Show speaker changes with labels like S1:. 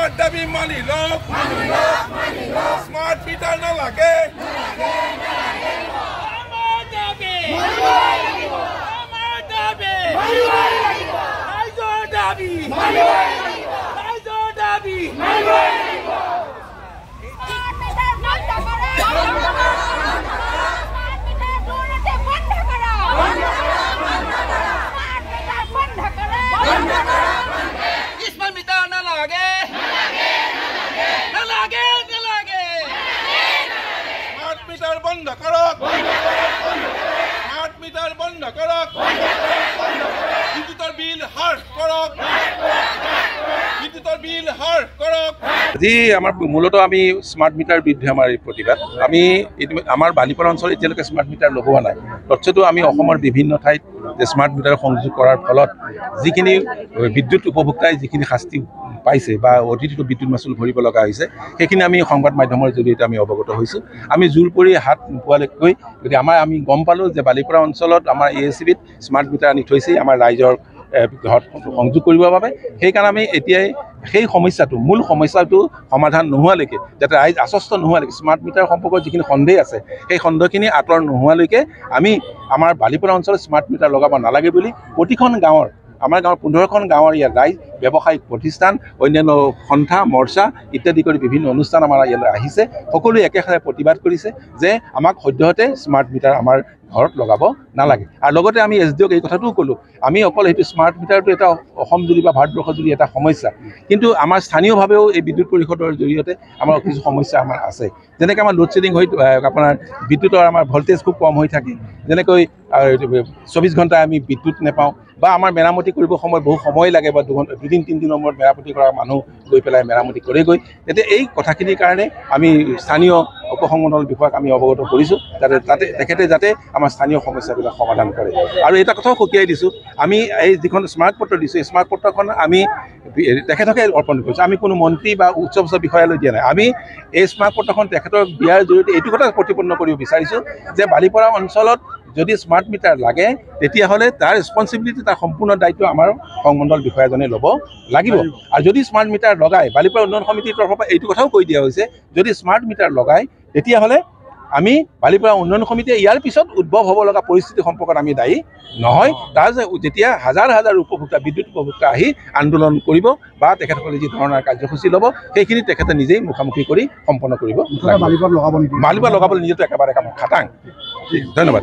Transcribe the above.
S1: Smart dabi mani lok. Smart meter na lage.
S2: Smart dabi. Smart dabi. Aizo dabi. Aizo dabi. Smart meter na lage.
S1: Smart meter bond karok. Smart meter bond karok. Bidjutor bill har karok. Bidjutor bill har karok.
S3: আজি আমাৰ মূলত আমি smart meter বিৰুদ্ধে আমাৰ এই প্ৰতিবাদ আমি আমাৰ বালিপাৰা অঞ্চলত এতিয়ালৈকে স্মাৰ্ট মিটাৰ লগোৱা নাই তৎসত্ত্বেও আমি অসমৰ বিভিন্ন ঠাইত যে স্মাৰ্ট মিটাৰ সংযোগ কৰাৰ ফলত যিখিনি বিদ্যুৎ উপভোক্তাই যিখিনি শাস্তি পাইছে বা অতিৰিক্ত বিদ্যুৎ মাচুল ভৰিব লগা হৈছে সেইখিনি আমি সংবাদ মাধ্যমৰ জৰিয়তে আমি অৱগত হৈছোঁ আমি জোৰ কৰি হাত নোপোৱালৈকৈ যদি আমি গম পালোঁ যে বালিপাৰা অঞ্চলত আমাৰ AACBত স্মাৰ্ট মিটাৰ আনি থৈছে আমাৰ ৰাইজৰ ঘৰত সংযোগ কৰিবৰ বাবে সেইকাৰণে আমি এতিয়াই সেই সমস্যাটো মূল সমস্যাটো সমাধান নোহোৱালৈকে যাতে ৰাইজ আশ্বস্ত নোহোৱালৈকে স্মাৰ্ট মিটাৰ সম্পৰ্কত যিখিনি সন্দেহ আছে সেই সন্দেহখিনি আঁতৰ নোহোৱালৈকে আমি আমাৰ বালিপাৰা অঞ্চলত স্মাৰ্ট মিটাৰ লগাব নালাগে বুলি প্ৰতিখন গাঁৱৰ আমাৰ গাঁৱৰ 15খন গাঁৱৰ ইয়াত ৰাইজ ব্যৱসায়িক প্ৰতিষ্ঠান অন্যান্য সন্থা মৰ্চা ইত্যাদি কৰি বিভিন্ন অনুষ্ঠান আমাৰ ইয়ালৈ আহিছে সকলোৱে একেষাৰে প্ৰতিবাদ কৰিছে যে আমাক সদ্যহতে স্মাৰ্ট মিটাৰ আমাৰ ঘৰত লগাব নালাগে আৰু লগতে আমি SDOক এই কথাটোও ক'লোঁ আমি অকল সেইটো স্মাৰ্ট মিটাৰটো এটা অসম জুৰি বা ভাৰতবৰ্ষ জুৰি এটা সমস্যা কিন্তু আমাৰ স্থানীয়ভাৱেও এই বিদ্যুৎ পৰিষদৰ জৰিয়তে আমাৰ কিছু সমস্যা আমাৰ আছে যেনেকৈ আমাৰ লোড শ্বেডিং হৈ আপোনাৰ বিদ্যুতৰ আমাৰ ভল্টেজ খুব কম হৈ থাকে যেনেকৈ 24 ঘণ্টা আমি বিদ্যুৎ নেপাওঁ বা আমাৰ মেৰামতি কৰিব সময় বহু সময় লাগে বা 2-3 দিনৰ মূৰত মেৰামতি কৰা মানুহ গৈ পেলাই মেৰামতি কৰেগৈ তেতিয়া এই কথাখিনিৰ কাৰণে আমি স্থানীয় উপসংমণ্ডল বিষয়াক আমি অৱগত কৰিছোঁ যাতে তেখেতে যাতে আমাৰ স্থানীয় সমস্যাবিলাক সমাধান কৰে আৰু এটা কথাও সকীয়াই দিছোঁ আমি এই যিখন স্মাৰক পত্ৰ দিছোঁ এই স্মাৰক পত্ৰখন আমি তেখেতকে অৰ্পণ কৰিছোঁ আমি কোনো মন্ত্ৰী বা উৎসৱ বিষয়ালৈ দিয়া নাই আমি এই স্মাৰক পত্ৰখন তেখেতৰ দিয়াৰ জৰিয়তে এইটো কথা প্ৰতিপন্ন কৰিব বিচাৰিছোঁ যে বালিপাৰা অঞ্চলত যদি স্মাৰ্ট মিটাৰ লাগে তেতিয়াহ'লে তাৰ ৰেছপনচিবিলিটি তাৰ সম্পূৰ্ণ দায়িত্ব আমাৰ সংমণ্ডল বিষয়াজনে ল'ব লাগিব আৰু যদি স্মাৰ্ট মিটাৰ লগায় বালিপাৰা উন্নয়ন সমিতিৰ তৰফৰ পৰা এইটো কথাও কৈ দিয়া হৈছে যদি স্মাৰ্ট মিটাৰ লগায় তেতিয়াহ'লে আমি বালিপাৰা উন্নয়ন সমিতিয়ে ইয়াৰ পিছত উদ্ভৱ হ'ব লগা পৰিস্থিতি সম্পৰ্কত আমি দায়ী নহয় তাৰ যেতিয়া হাজাৰ হাজাৰ উপভোক্তা বিদ্যুৎ উপভোক্তা আহি আন্দোলন কৰিব বা তেখেতসকলে যি ধৰণৰ কাৰ্যসূচী ল'ব সেইখিনি তেখেতে নিজেই মুখামুখি কৰি সম্পন্ন কৰিব বালিপাৰা লগাবলৈ নিজেতো একেবাৰে কাম খাটাং ধন্যবাদ